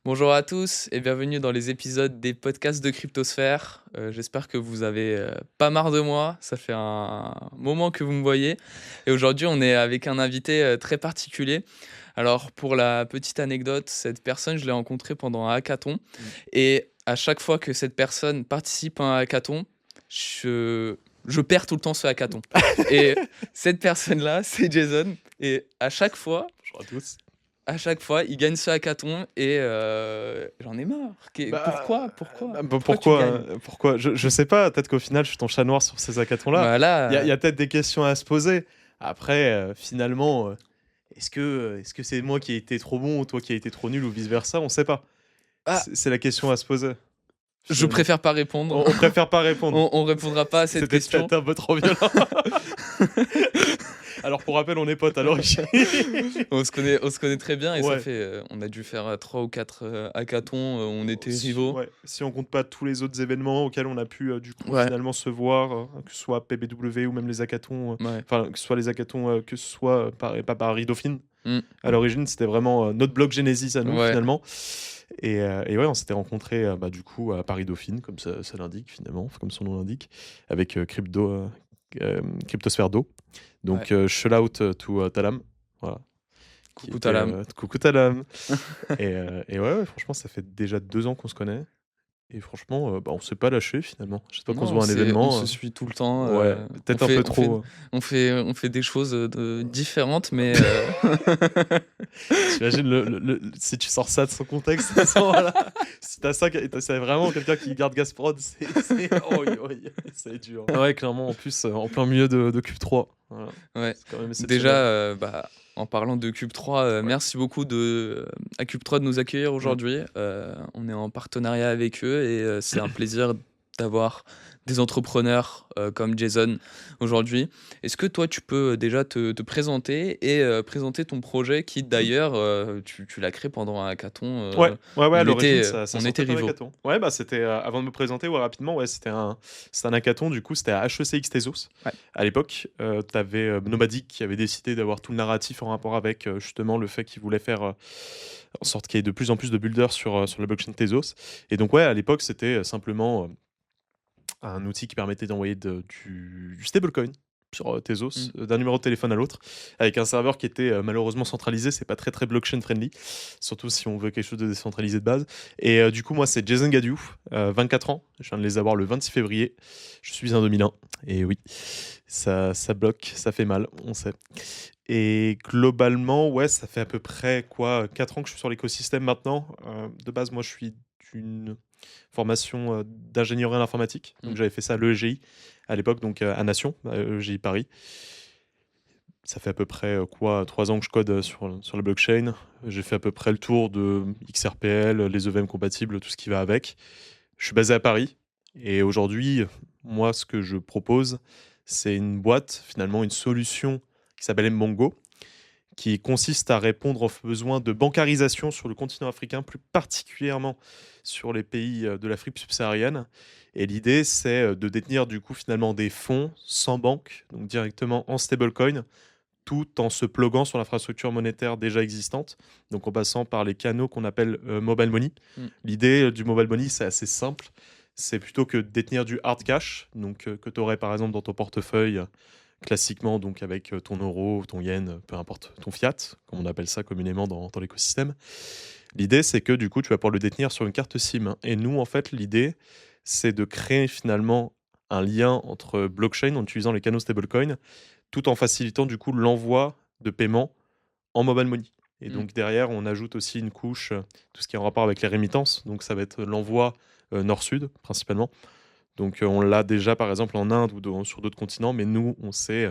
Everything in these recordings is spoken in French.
Bonjour à tous et bienvenue dans les épisodes des podcasts de Cryptosphère. J'espère que vous avez pas marre de moi, ça fait un moment que vous me voyez. Et aujourd'hui, on est avec un invité très particulier. Alors, pour la petite anecdote, cette personne, je l'ai rencontrée pendant un hackathon. Mmh. Et à chaque fois que cette personne participe à un hackathon, je, je perds tout le temps ce hackathon. Et cette personne-là, c'est Jason. Et Bonjour à tous. à chaque fois, il gagne ce hackathon et j'en ai marre. Bah, Pourquoi? bah, Pourquoi tu gagnes? pourquoi? Je sais pas, peut-être qu'au final, je suis ton chat noir sur ces hackathons-là. Bah Il y là, a peut-être des questions à se poser. Après, finalement, est-ce que c'est moi qui ai été trop bon ou toi qui as été trop nul ou vice-versa? On sait pas. ah, C'est la question à se poser, je finalement. préfère pas répondre. On préfère pas répondre. On répondra pas à cette C'était question. peut-être un peu trop violent. Alors, pour rappel, on est potes à l'origine. On se connaît très bien et ça Ouais. fait, on a dû faire 3 ou 4 hackathons, on était rivaux. Ouais, si on compte pas tous les autres événements auxquels on a pu du coup Ouais, finalement se voir, que ce soit PBW ou même les hackathons, ouais. enfin que ce soit les hackathons, que ce soit pas Paris Dauphine. Mmh, À l'origine, c'était vraiment notre bloc Genesis à nous ouais. finalement. Et ouais, on s'était rencontrés du coup à Paris Dauphine, comme ça l'indique finalement, enfin, comme son nom l'indique, avec Cryptosphère Do. Ouais. Donc shout out to Talam, voilà, qui Coucou était Talam. coucou Talam. Et ouais, franchement, ça fait déjà 2 ans qu'on se connaît. Et franchement, on s'est pas lâché finalement. Chaque fois qu'on se Non, voit à un on événement, se suit tout le temps, ouais, on peut-être un fait peu on fait trop. on fait des choses, différentes mais T'imagines si tu sors ça de son contexte, à ce moment-là, si t'as ça, c'est vraiment quelqu'un qui garde Gasprod, oh, c'est dur. Ouais, clairement, en plus, en plein milieu de Cube 3. Voilà. Ouais. C'est quand même Déjà, exceptionnel. en parlant de Cube 3, Ouais. merci beaucoup à Cube 3 de nous accueillir Mm. aujourd'hui. On est en partenariat avec eux et c'est un plaisir d'avoir des entrepreneurs comme Jason aujourd'hui. Est-ce que toi, tu peux déjà te présenter et présenter ton projet qui d'ailleurs, tu l'as créé pendant un hackathon, Ouais, à l'origine, ça on était sortait d'un rivaux. hackathon. Ouais, bah c'était, avant de me présenter, ouais, rapidement, ouais, c'était un hackathon, du coup, c'était à HECX Tezos. Ouais. À l'époque, t'avais Nomadic qui avait décidé d'avoir tout le narratif en rapport avec justement le fait qu'il voulait faire en sorte qu'il y ait de plus en plus de builders sur la blockchain Tezos. Et donc, ouais, à l'époque, c'était simplement un outil qui permettait d'envoyer du stablecoin sur Tezos, Mm. d'un numéro de téléphone à l'autre, avec un serveur qui était malheureusement centralisé. C'est pas très très blockchain friendly, surtout si on veut quelque chose de décentralisé de base. Et du coup, moi, c'est Jason Gadiou, 24 ans. Je viens de les avoir le 26 février. Je suis un 2001. Et oui, ça bloque, ça fait mal, on sait. Et globalement, ouais, ça fait à peu près quoi, 4 ans que je suis sur l'écosystème maintenant. De base, moi, je suis d'une formation d'ingénierie en informatique. Mm. Donc, j'avais fait ça à l'EGI à l'époque, donc à Nation, à l'EGI Paris. Ça fait à peu près 3 ans que je code sur la blockchain. J'ai fait à peu près le tour de XRPL, les EVM compatibles, tout ce qui va avec. Je suis basé à Paris. Et aujourd'hui, moi, ce que je propose, c'est une boîte, finalement, une solution qui s'appelle Mongo, qui consiste à répondre aux besoins de bancarisation sur le continent africain, plus particulièrement sur les pays de l'Afrique subsaharienne. Et l'idée, c'est de détenir du coup finalement des fonds sans banque, donc directement en stablecoin, tout en se pluguant sur l'infrastructure monétaire déjà existante, donc en passant par les canaux qu'on appelle mobile money. Mm. L'idée du mobile money, c'est assez simple. C'est plutôt que de détenir du hard cash, donc que tu aurais par exemple dans ton portefeuille classiquement, donc avec ton euro, ton yen, peu importe, ton fiat, comme on appelle ça communément dans l'écosystème. L'idée, c'est que du coup, tu vas pouvoir le détenir sur une carte SIM. Et nous, en fait, l'idée, c'est de créer finalement un lien entre blockchain en utilisant les canaux stablecoin, tout en facilitant du coup l'envoi de paiement en mobile money. Et Mm. donc derrière, on ajoute aussi une couche, tout ce qui est en rapport avec les remittances. Donc ça va être l'envoi nord-sud principalement. Donc on l'a déjà par exemple en Inde ou sur d'autres continents, mais nous, on s'est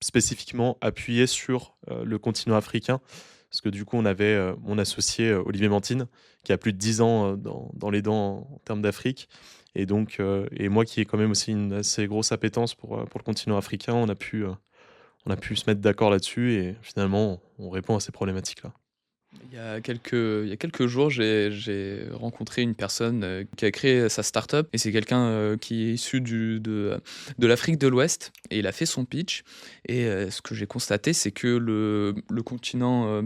spécifiquement appuyé sur le continent africain. Parce que du coup, on avait mon associé Olivier Mantine, qui a plus de 10 ans dans les dents en termes d'Afrique. Et donc, et moi qui ai quand même aussi une assez grosse appétence pour le continent africain, on a pu se mettre d'accord là-dessus et finalement, on répond à ces problématiques-là. Il y a quelques jours, j'ai rencontré une personne qui a créé sa startup et c'est quelqu'un qui est issu de l'Afrique de l'Ouest et il a fait son pitch. Et ce que j'ai constaté, c'est que le continent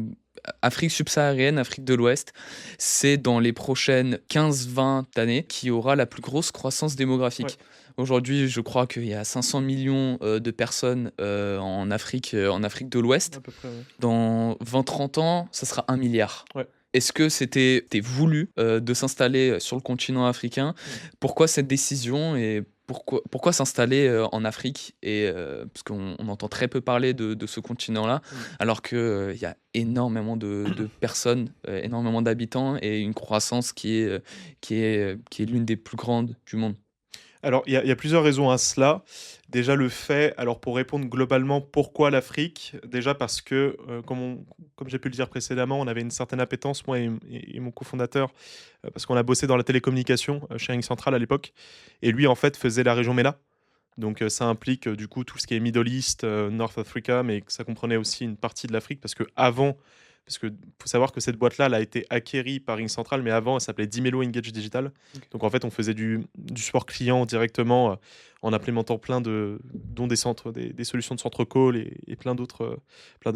Afrique subsaharienne, Afrique de l'Ouest, c'est dans les prochaines 15-20 années qui aura la plus grosse croissance démographique. Aujourd'hui, je crois qu'il y a 500 millions de personnes en Afrique de l'Ouest. À peu près, ouais. Dans 20-30 ans, ça sera 1 milliard. Ouais. Est-ce que c'était voulu de s'installer sur le continent africain? Pourquoi cette décision et pourquoi s'installer en Afrique? Parce qu'on entend très peu parler de ce continent-là, alors qu'il y a énormément de personnes, énormément d'habitants et une croissance qui est l'une des plus grandes du monde. Alors, il y a plusieurs raisons à cela. Déjà, le fait, alors pour répondre globalement, pourquoi l'Afrique? Déjà parce que, comme j'ai pu le dire précédemment, on avait une certaine appétence, moi et mon cofondateur, parce qu'on a bossé dans la télécommunication chez Ring Central à l'époque. Et lui, en fait, faisait la région MENA. Donc, ça implique du coup tout ce qui est Middle East, North Africa, mais que ça comprenait aussi une partie de l'Afrique, parce que faut savoir que cette boîte-là, elle a été acquérie par Ring Central, mais avant, elle s'appelait Dimelo Engage Digital. Donc en fait, on faisait du support client directement en implémentant dont des centres, des solutions de centre call et plein d'autres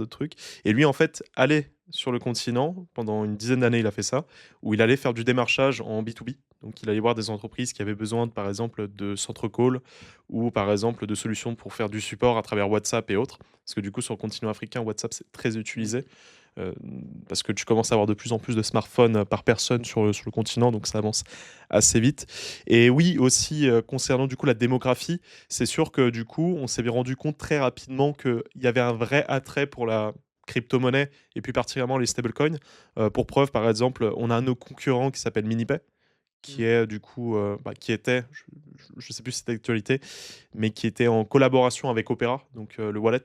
trucs. Et lui, en fait, allait sur le continent, pendant une dizaine d'années, il a fait ça, où il allait faire du démarchage en B2B. Donc il allait voir des entreprises qui avaient besoin, par exemple, de centre call ou par exemple de solutions pour faire du support à travers WhatsApp et autres. Parce que du coup, sur le continent africain, WhatsApp, c'est très utilisé. Parce que tu commences à avoir de plus en plus de smartphones par personne sur le continent, donc ça avance assez vite. Et oui, aussi, concernant du coup la démographie, c'est sûr que du coup, on s'est rendu compte très rapidement qu'il y avait un vrai attrait pour la crypto-monnaie et plus particulièrement les stablecoins. Pour preuve, par exemple, on a un de nos concurrents qui s'appelle MiniPay, qui est du coup, qui était, je ne sais plus si c'était d'actualité, mais qui était en collaboration avec Opera, donc le wallet,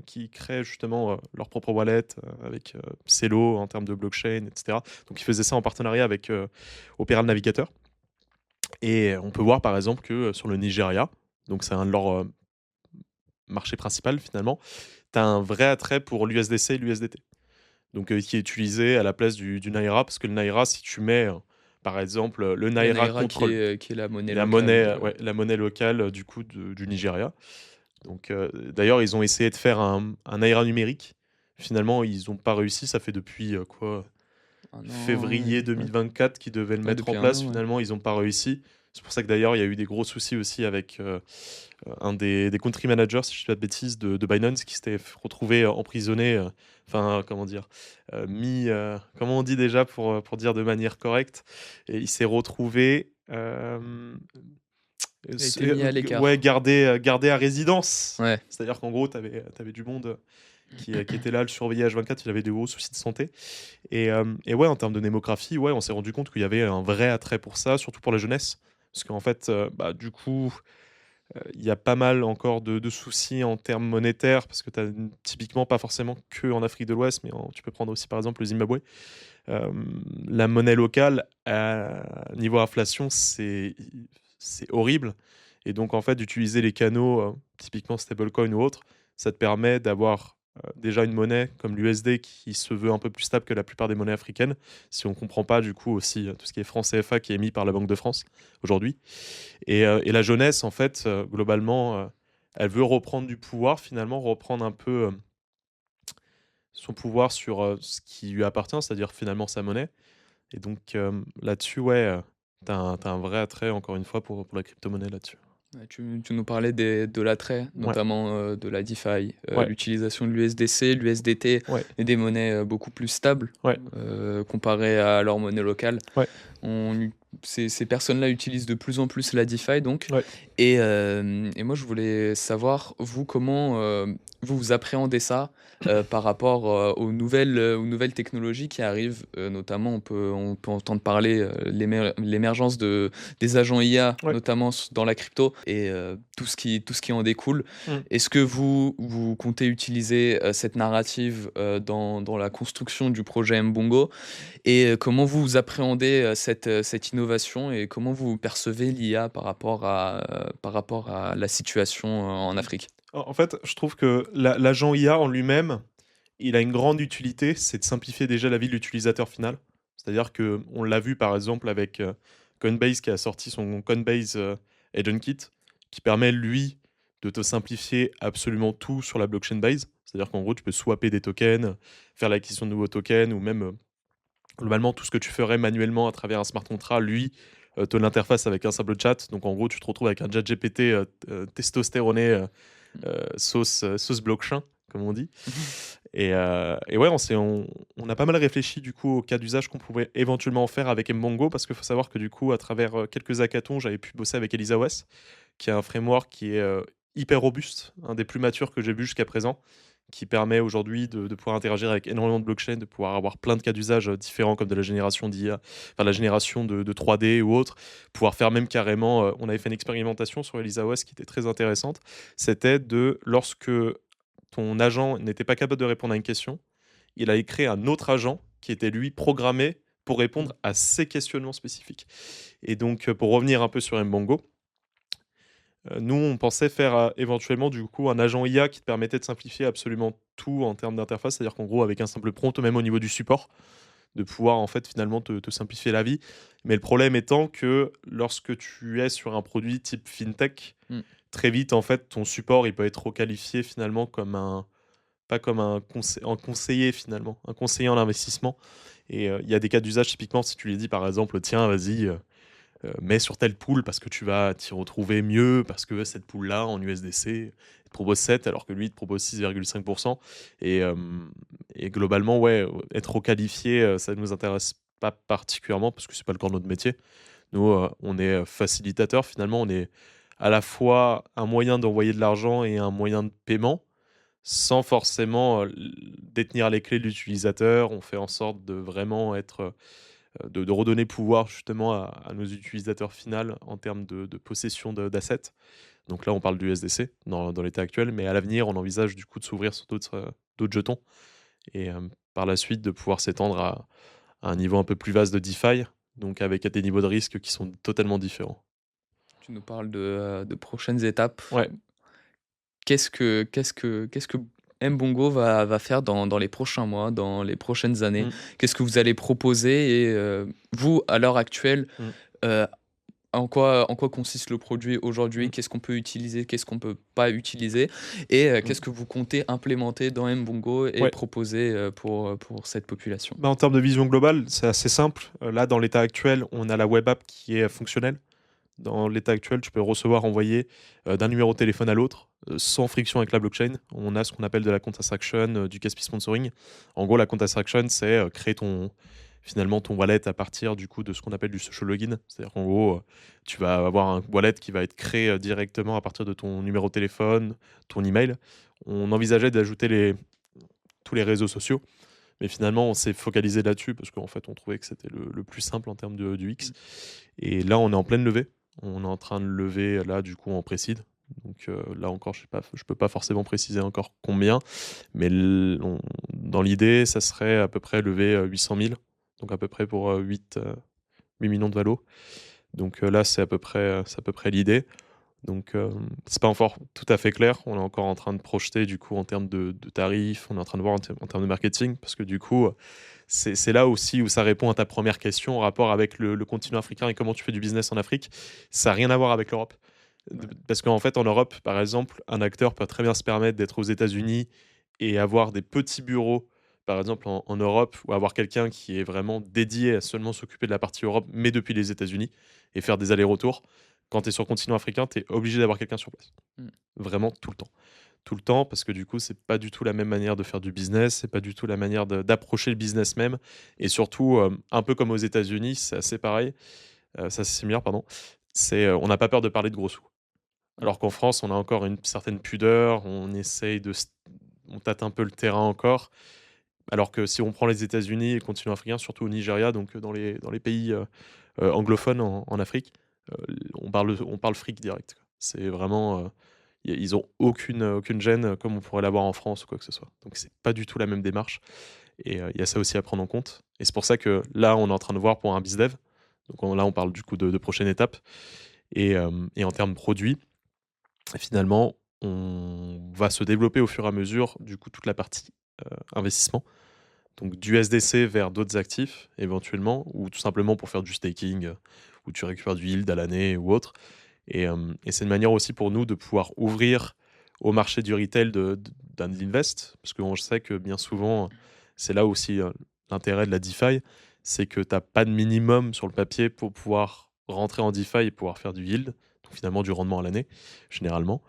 qui crée justement leur propre wallet avec Celo en termes de blockchain, etc. Donc ils faisaient ça en partenariat avec Opera le navigateur. Et on peut voir par exemple que sur le Nigeria, donc c'est un de leurs marchés principaux finalement, tu as un vrai attrait pour l'USDC et l'USDT. Donc qui est utilisé à la place du Naira, parce que le Naira, si tu mets par exemple le La Naira Naira contre qui est la monnaie locale. la monnaie locale du coup du Nigeria. Donc d'ailleurs, ils ont essayé de faire un Naira numérique. Finalement, ils n'ont pas réussi. Ça fait depuis février 2024 qu'ils devaient le mettre en place. Finalement, ils n'ont pas réussi. C'est pour ça que d'ailleurs, il y a eu des gros soucis aussi avec un des country managers, si je ne dis pas de bêtises, de Binance, qui s'était retrouvé emprisonné, comment dire, comment on dit déjà pour dire de manière correcte, et il s'est retrouvé Il a été mis à l'écart. gardé à résidence. Ouais. C'est-à-dire qu'en gros, tu avais du monde qui était là, le surveillait H24, il avait des gros soucis de santé. Et ouais, en termes de démographie, ouais, on s'est rendu compte qu'il y avait un vrai attrait pour ça, surtout pour la jeunesse. Parce qu'en fait, du coup, il y a pas mal encore de soucis en termes monétaires, parce que tu as typiquement pas forcément que en Afrique de l'Ouest, mais tu peux prendre aussi par exemple le Zimbabwe. La monnaie locale, niveau inflation, c'est horrible. Et donc, en fait, d'utiliser les canaux, typiquement stablecoin ou autre, ça te permet d'avoir déjà une monnaie comme l'USD qui se veut un peu plus stable que la plupart des monnaies africaines, si on ne comprend pas du coup aussi tout ce qui est franc CFA qui est émis par la Banque de France aujourd'hui. Et la jeunesse, en fait, globalement, elle veut reprendre du pouvoir, finalement, reprendre un peu son pouvoir sur ce qui lui appartient, c'est-à-dire finalement sa monnaie. Et donc là-dessus, ouais, t'as un vrai attrait, encore une fois, pour la crypto-monnaie là-dessus. Ouais, tu nous parlais de l'attrait, notamment de la DeFi, Ouais. l'utilisation de l'USDC, l'USDT Ouais. et des monnaies beaucoup plus stables Ouais. comparées à leur monnaie locale. Ouais. Ces personnes-là utilisent de plus en plus la DeFi, donc. Ouais. Et moi, je voulais savoir, vous, comment vous appréhendez ça par rapport aux nouvelles technologies qui arrivent. Notamment, on peut entendre parler l'émergence des agents IA, notamment dans la crypto, et tout ce qui en découle. Est-ce que vous comptez utiliser cette narrative dans la construction du projet Mbongo? Et comment vous appréhendez cette innovation et comment vous percevez l'IA par rapport à la situation en Afrique? En fait, je trouve que l'agent IA en lui-même, il a une grande utilité, c'est de simplifier déjà la vie de l'utilisateur final. C'est-à-dire qu'on l'a vu par exemple avec Coinbase qui a sorti son Coinbase Agent Kit, qui permet lui de te simplifier absolument tout sur la blockchain base. C'est-à-dire qu'en gros, tu peux swapper des tokens, faire l'acquisition de nouveaux tokens, ou même globalement tout ce que tu ferais manuellement à travers un smart contract, lui, te l'interface avec un simple chat. Donc en gros, tu te retrouves avec un chat GPT testostéroné sauce blockchain, comme on dit. Et ouais, on a pas mal réfléchi du coup au cas d'usage qu'on pouvait éventuellement en faire avec Mbongo, parce qu'il faut savoir que du coup, à travers quelques hackathons, j'avais pu bosser avec ElisaOS, qui est un framework qui est hyper robuste, un des plus matures que j'ai vu jusqu'à présent, qui permet aujourd'hui de pouvoir interagir avec énormément de blockchains, de pouvoir avoir plein de cas d'usage différents, comme de la génération d'IA, enfin la génération de 3D ou autre, pouvoir faire même carrément, on avait fait une expérimentation sur ElisaOS qui était très intéressante, c'était lorsque ton agent n'était pas capable de répondre à une question, il a créé un autre agent qui était lui programmé pour répondre à ces questionnements spécifiques. Et donc, pour revenir un peu sur Mbongo, nous, on pensait faire éventuellement du coup un agent IA qui te permettait de simplifier absolument tout en termes d'interface, c'est-à-dire qu'en gros, avec un simple prompt, même au niveau du support, de pouvoir en fait finalement te simplifier la vie. Mais le problème étant que lorsque tu es sur un produit type fintech, Mm. très vite en fait ton support il peut être requalifié finalement comme pas comme un conseiller finalement, un conseiller en investissement. Et il y a des cas d'usage typiquement si tu lui dis par exemple tiens vas-y mets sur telle pool parce que tu vas t'y retrouver mieux, parce que cette pool-là, en USDC, te propose 7, alors que lui, il te propose 6,5%. Et globalement, ouais, être requalifié, ça ne nous intéresse pas particulièrement, parce que c'est pas le corps de notre métier. Nous, on est facilitateur, finalement, on est à la fois un moyen d'envoyer de l'argent et un moyen de paiement, sans forcément détenir les clés de l'utilisateur. On fait en sorte de vraiment être de redonner pouvoir justement à nos utilisateurs finaux en termes de possession d'assets. Donc là, on parle du USDC dans l'état actuel, mais à l'avenir, on envisage du coup de s'ouvrir sur d'autres jetons et par la suite de pouvoir s'étendre à un niveau un peu plus vaste de DeFi, donc avec des niveaux de risque qui sont totalement différents. Tu nous parles de prochaines étapes. Ouais. Qu'est-ce que Mbongo va faire dans les prochains mois, dans les prochaines années? Mm. Qu'est-ce que vous allez proposer? Et vous, à l'heure actuelle, Mm. euh, en quoi consiste le produit aujourd'hui? Mm. Qu'est-ce qu'on peut utiliser? Qu'est-ce qu'on peut pas utiliser? Et qu'est-ce que vous comptez implémenter dans Mbongo et Ouais. proposer pour cette population? En termes de vision globale, c'est assez simple. Là, dans l'état actuel, on a la web app qui est fonctionnelle. Dans l'état actuel, tu peux recevoir, envoyer d'un numéro de téléphone à l'autre sans friction avec la blockchain. On a ce qu'on appelle de la contrefaction, du KSP sponsoring. En gros, la contrefaction, c'est créer finalement ton wallet à partir du coup de ce qu'on appelle du social login. C'est-à-dire qu'en gros, tu vas avoir un wallet qui va être créé directement à partir de ton numéro de téléphone, ton email. On envisageait d'ajouter tous les réseaux sociaux. Mais finalement, on s'est focalisé là-dessus parce qu'en fait, on trouvait que c'était le plus simple en termes du X. Et là, on est en pleine levée. On est en train de lever, là, du coup, en pré-seed. Donc là encore, je peux pas forcément préciser encore combien. Mais dans l'idée, ça serait à peu près lever 800 000. Donc à peu près pour 8 millions de valo. Donc là, c'est à peu près l'idée. Donc, c'est pas encore tout à fait clair. On est encore en train de projeter du coup en termes de tarifs. On est en train de voir en termes de marketing parce que du coup, c'est là aussi où ça répond à ta première question en rapport avec le continent africain et comment tu fais du business en Afrique. Ça n'a rien à voir avec l'Europe. Parce qu'en fait, en Europe, par exemple, un acteur peut très bien se permettre d'être aux États-Unis et avoir des petits bureaux, par exemple en Europe, ou avoir quelqu'un qui est vraiment dédié à seulement s'occuper de la partie Europe, mais depuis les États-Unis, et faire des allers-retours. Quand tu es sur le continent africain, tu es obligé d'avoir quelqu'un sur place. Mm. Vraiment tout le temps. Tout le temps, parce que du coup, c'est pas du tout la même manière de faire du business, c'est pas du tout la manière d'approcher le business même. Et surtout, un peu comme aux États-Unis, c'est assez pareil, c'est assez similaire, pardon. On n'a pas peur de parler de gros sous. Alors qu'en France, on a encore une certaine pudeur, on tâte un peu le terrain encore. Alors que si on prend les États-Unis et le continent africain, surtout au Nigeria, donc dans les pays anglophones en Afrique, on parle fric direct, quoi. C'est vraiment, ils ont aucune gêne comme on pourrait l'avoir en France ou quoi que ce soit. Donc c'est pas du tout la même démarche. Et il y a ça aussi à prendre en compte. Et c'est pour ça que là, on est en train de voir pour un BizDev. Donc là, on parle du coup de prochaine étape. Et en termes de produits, finalement, on va se développer au fur et à mesure, du coup, toute la partie investissement. Donc du SDC vers d'autres actifs, éventuellement, ou tout simplement pour faire du staking, où tu récupères du yield à l'année ou autre. Et c'est une manière aussi pour nous de pouvoir ouvrir au marché du retail d'un invest, parce qu'on sait que bien souvent, c'est là aussi l'intérêt de la DeFi, c'est que tu n'as pas de minimum sur le papier pour pouvoir rentrer en DeFi et pouvoir faire du yield, donc finalement du rendement à l'année, généralement.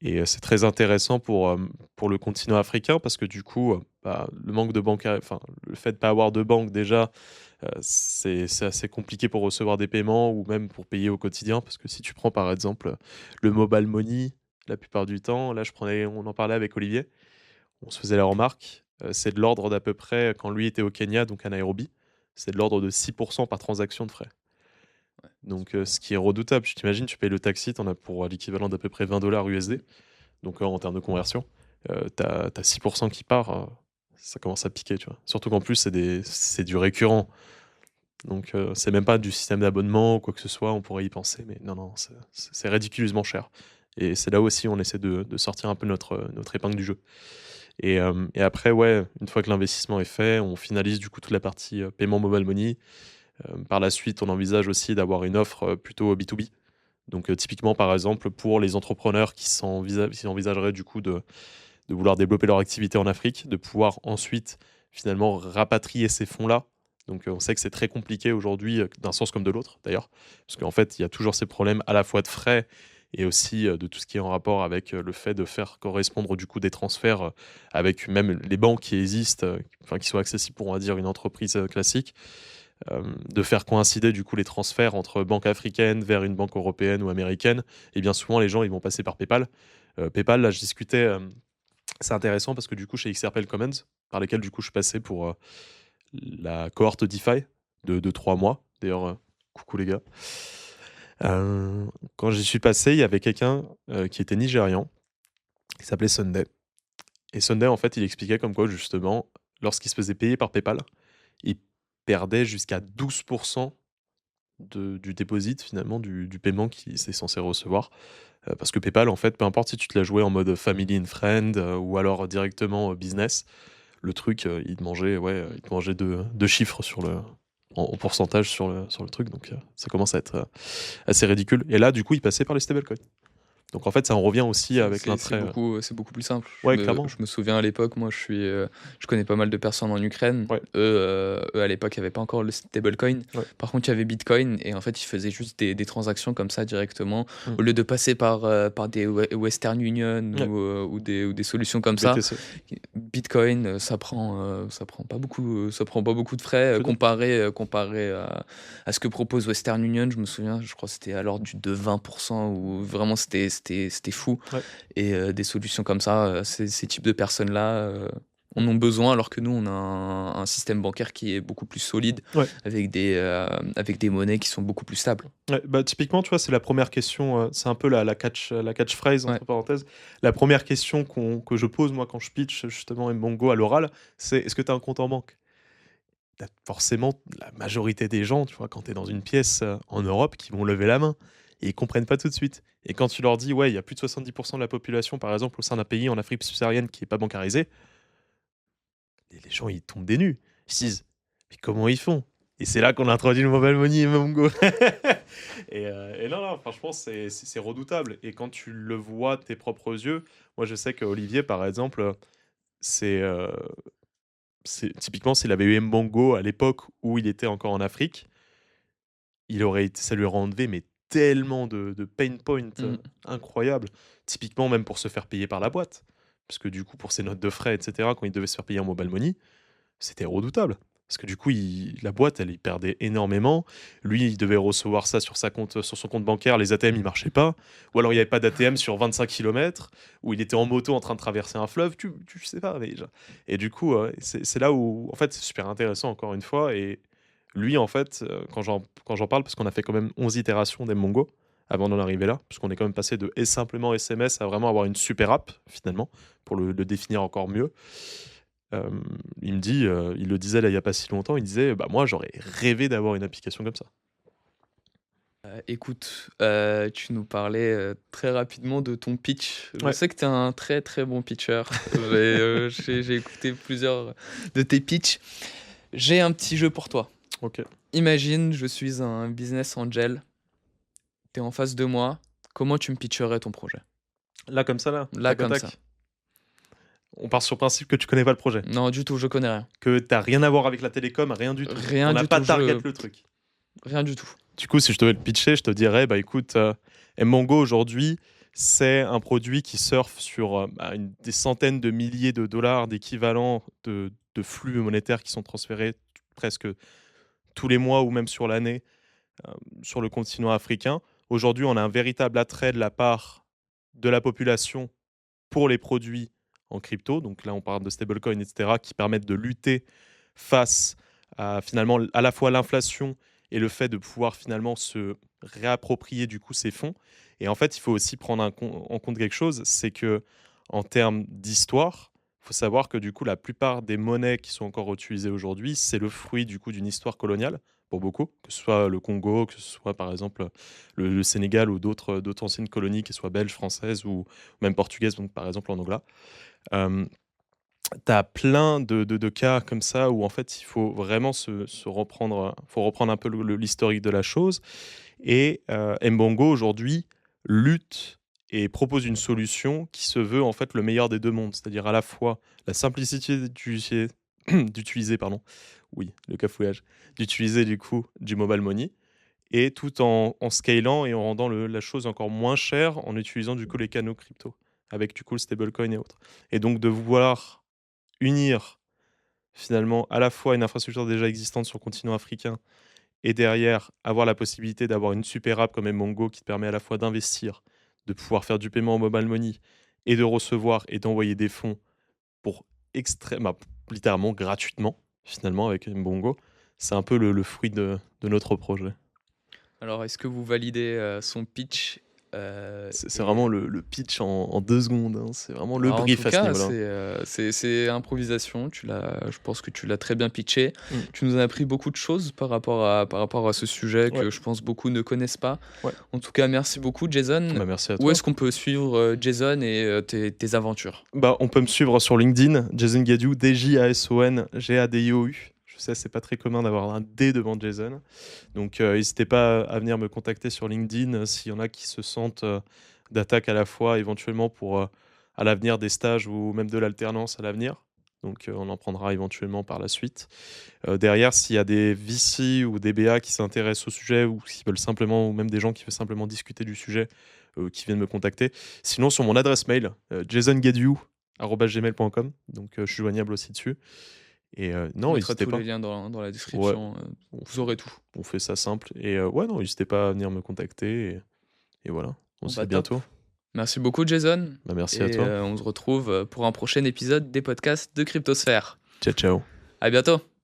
Et c'est très intéressant pour le continent africain parce que du coup, le manque de banque, enfin, le fait de ne pas avoir de banque déjà, c'est assez compliqué pour recevoir des paiements ou même pour payer au quotidien. Parce que si tu prends par exemple le mobile money, la plupart du temps, là on en parlait avec Olivier, on se faisait la remarque, c'est de l'ordre d'à peu près, quand lui était au Kenya, donc à Nairobi, c'est de l'ordre de 6% par transaction de frais. Donc, ce qui est redoutable. Tu t'imagines, tu payes le taxi, tu en as pour l'équivalent d'à peu près 20 dollars USD. Donc, en termes de conversion, tu as 6% qui part. Ça commence à piquer, tu vois. Surtout qu'en plus, c'est du récurrent. Donc, c'est même pas du système d'abonnement ou quoi que ce soit. On pourrait y penser, mais non, c'est ridiculeusement cher. Et c'est là aussi on essaie de sortir un peu notre épingle du jeu. Et après, ouais, une fois que l'investissement est fait, on finalise du coup toute la partie paiement mobile money. Par la suite, on envisage aussi d'avoir une offre plutôt B2B. Donc, typiquement, par exemple, pour les entrepreneurs qui envisageraient du coup de vouloir développer leur activité en Afrique, de pouvoir ensuite finalement rapatrier ces fonds-là. Donc, on sait que c'est très compliqué aujourd'hui, d'un sens comme de l'autre d'ailleurs, parce qu'en fait, il y a toujours ces problèmes à la fois de frais et aussi de tout ce qui est en rapport avec le fait de faire correspondre du coup des transferts avec même les banques qui existent, enfin, qui sont accessibles pour, on va dire, une entreprise classique. De faire coïncider du coup les transferts entre banques africaines vers une banque européenne ou américaine. Et bien souvent, les gens ils vont passer par PayPal. PayPal, là, je discutais, c'est intéressant parce que du coup, chez XRPL Commons, par lesquels du coup je suis passé pour la cohorte DeFi de 3 mois. D'ailleurs, coucou les gars. Quand j'y suis passé, il y avait quelqu'un qui était nigérian, qui s'appelait Sunday. Et Sunday, en fait, il expliquait comme quoi, justement, lorsqu'il se faisait payer par PayPal, il perdait jusqu'à 12% du deposit, finalement, du paiement qu'il est censé recevoir. Parce que PayPal, en fait, peu importe si tu te l'as joué en mode family and friend ou alors directement business, le truc, il te mangeait, il te mangeait deux chiffres en pourcentage sur le truc. Donc, ça commence à être assez ridicule. Et là, du coup, il passait par les stablecoins. Donc, en fait, ça en revient aussi avec C'est l'intérêt. c'est beaucoup plus simple. Ouais, clairement. Je me souviens à l'époque, moi je connais pas mal de personnes en Ukraine. Ouais. Eux, à l'époque, il n'y avait pas encore le stablecoin. Ouais. Par contre, il y avait Bitcoin et en fait, ils faisaient juste des transactions comme ça directement. Au lieu de passer par des Western Union ou des solutions comme ça. BTC. Bitcoin, ça prend pas beaucoup de frais comparé à ce que propose Western Union. Je me souviens, je crois que c'était à l'ordre de 20% où vraiment c'était fou. Ouais. Et des solutions comme ça, ces types de personnes-là en ont besoin, alors que nous, on a un système bancaire qui est beaucoup plus solide, avec des monnaies qui sont beaucoup plus stables. Ouais, typiquement, tu vois, c'est la première question, c'est un peu la catchphrase, entre parenthèses. La première question que je pose, moi, quand je pitch justement Mbongo à l'oral, c'est: est-ce que tu as un compte en banque? T'as forcément la majorité des gens, tu vois, quand tu es dans une pièce en Europe, qui vont lever la main. Et ils comprennent pas tout de suite. Et quand tu leur dis, ouais, il y a plus de 70% de la population, par exemple, au sein d'un pays en Afrique subsaharienne qui n'est pas bancarisé, les gens, ils tombent des nues. Ils se disent, mais comment ils font? Et c'est là qu'on a introduit le mobile money et Mongo. Et non, franchement, c'est redoutable. Et quand tu le vois de tes propres yeux, moi, je sais qu'Olivier, par exemple, typiquement, s'il avait eu Mbongo à l'époque où il était encore en Afrique, ça lui aurait enlevé mais tellement de pain points incroyables. Typiquement, même pour se faire payer par la boîte. Parce que du coup, pour ses notes de frais, etc., quand il devait se faire payer en mobile money, c'était redoutable. Parce que du coup, la boîte, elle y perdait énormément. Lui, il devait recevoir ça sur son compte bancaire. Les ATM, ils marchaient pas. Ou alors, il n'y avait pas d'ATM sur 25 km. Ou il était en moto en train de traverser un fleuve. Tu sais pas. Et du coup, c'est là où, en fait, c'est super intéressant, encore une fois. Et lui, en fait, quand j'en parle, parce qu'on a fait quand même 11 itérations d'Mmongo avant d'en arriver là, puisqu'on est quand même passé de simplement SMS à vraiment avoir une super app, finalement, pour le définir encore mieux. Il me dit, il le disait là il n'y a pas si longtemps, il disait, moi j'aurais rêvé d'avoir une application comme ça. Écoute, tu nous parlais très rapidement de ton pitch. Je Ouais. sais que tu es un très très bon pitcher. J'ai écouté plusieurs de tes pitchs. J'ai un petit jeu pour toi. Ok. Imagine, je suis un business angel. Tu es en face de moi. Comment tu me pitcherais ton projet? Là comme ça, là Là, tac, comme tac. ça. On part sur le principe que tu connais pas le projet. Non, du tout, je connais rien. Que t'as rien à voir avec la télécom, rien du tout. Rien On n'a du pas tout, target le truc. Rien du tout. Du coup, si je devais le pitcher, je te dirais, bah écoute, Mmongo aujourd'hui, c'est un produit qui surfe sur des centaines de milliers de dollars d'équivalent de flux monétaires qui sont transférés presque tous les mois ou même sur l'année sur le continent africain. Aujourd'hui, on a un véritable attrait de la part de la population pour les produits en crypto. Donc là, on parle de stablecoin, etc., qui permettent de lutter face à finalement à la fois l'inflation et le fait de pouvoir finalement se réapproprier du coup ces fonds. Et en fait, il faut aussi prendre en compte quelque chose, c'est que en termes d'histoire, il faut savoir que du coup, la plupart des monnaies qui sont encore utilisées aujourd'hui, c'est le fruit du coup d'une histoire coloniale pour beaucoup, que ce soit le Congo, que ce soit par exemple le Sénégal ou d'autres anciennes colonies, qu'elles soient belges, françaises ou même portugaises, donc par exemple en Angola. Tu as plein de cas comme ça où en fait il faut vraiment se reprendre, faut reprendre un peu l'historique de la chose. Et Mbongo aujourd'hui lutte et propose une solution qui se veut en fait le meilleur des deux mondes, c'est-à-dire à la fois la simplicité d'utiliser, pardon, oui, le cafouillage, d'utiliser du coup du mobile money, et tout en scalant et en rendant la chose encore moins chère en utilisant du coup les canaux crypto, avec du coup le stablecoin et autres. Et donc de vouloir unir finalement à la fois une infrastructure déjà existante sur le continent africain et derrière avoir la possibilité d'avoir une super app comme Mongo qui te permet à la fois d'investir, de pouvoir faire du paiement en mobile money et de recevoir et d'envoyer des fonds pour littéralement gratuitement finalement avec Mbongo, c'est un peu le fruit de notre projet. Alors, est-ce que vous validez son pitch C'est vraiment le pitch en 2 secondes, hein. C'est vraiment le Alors, en brief tout à ce cas, niveau-là. c'est improvisation. Je pense que tu l'as très bien pitché. Mm. Tu nous as appris beaucoup de choses par rapport à ce sujet que Ouais. je pense beaucoup ne connaissent pas. Ouais. En tout cas, merci beaucoup, Jason. Bah, merci à Où toi. est-ce qu'on peut suivre Jason et tes aventures? Bah, on peut me suivre sur LinkedIn, Jason Gadiou, DJASON, GADIOU. Je sais, c'est pas très commun d'avoir un D devant Jason. Donc, n'hésitez pas à venir me contacter sur LinkedIn s'il y en a qui se sentent d'attaque à la fois, éventuellement pour à l'avenir des stages ou même de l'alternance à l'avenir. Donc, on en prendra éventuellement par la suite. Derrière, s'il y a des VC ou des BA qui s'intéressent au sujet ou qui veulent simplement, ou même des gens qui veulent simplement discuter du sujet, qui viennent me contacter. Sinon, sur mon adresse mail, jasongadiou@gmail.com. Donc, je suis joignable aussi dessus. Et non, On mettra n'hésitez tous pas. les liens dans la description. Vous aurez tout. On fait ça simple. Et ouais, non, n'hésitez pas à venir me contacter. Et voilà, on se dit Top. bientôt. Merci beaucoup, Jason. Bah, merci à Et toi. on se retrouve pour un prochain épisode des podcasts de Cryptosphère. Ciao, ciao. À bientôt.